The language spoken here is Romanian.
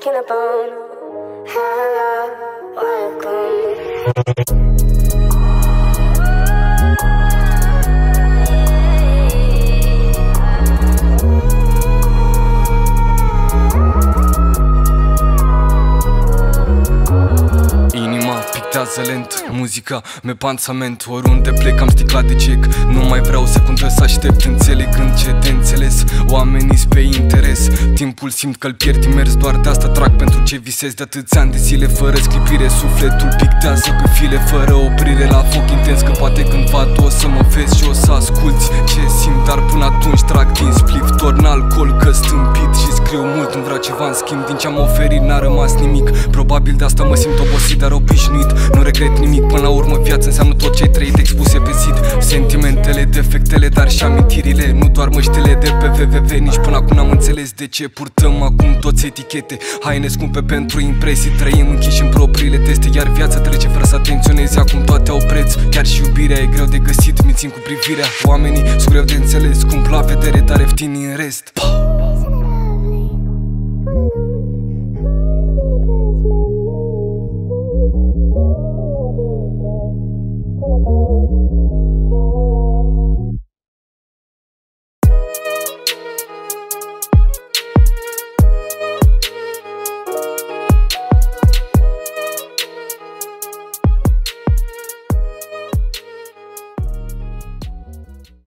skin and bone. Hello, welcome. Pictează lent, muzica, me pansament. Oriunde plec am sticlat de cec. Nu mai vreau o secundă să aștept. Înțelegând ce de înțeles. Oamenii-s pe interes. Timpul simt că-l pierd imers. Doar de asta trag pentru ce visez. De atâția ani de zile fără sclipire. Sufletul pictează pe file fără oprire. La foc intens că poate cândva tu o să mă vezi și o să asculti ce simt. Dar până atunci trag din spliff, torn alcool că stâmpit și scriu mult. Nu vreau ceva în schimb, din ce-am oferit n-a rămas nimic. Probabil de asta mă simt obosit, dar obișnuit. Nu regret nimic, până la urmă viața înseamnă tot ce ai trăit expuse pe zid. Sentimentele, defectele, dar și amintirile. Nu doar măștile de pe www. Nici până acum n-am înțeles de ce purtăm acum toți etichete. Haine scumpe pentru impresii. Trăim închiși în propriile teste. Iar viața trece fără să atenționezi. Acum toate au preț, chiar și iubirea e greu de găsit. Mi țin cu privirea, oamenii sunt greu de înțeles. Scump la vedere, dar ieftini în rest.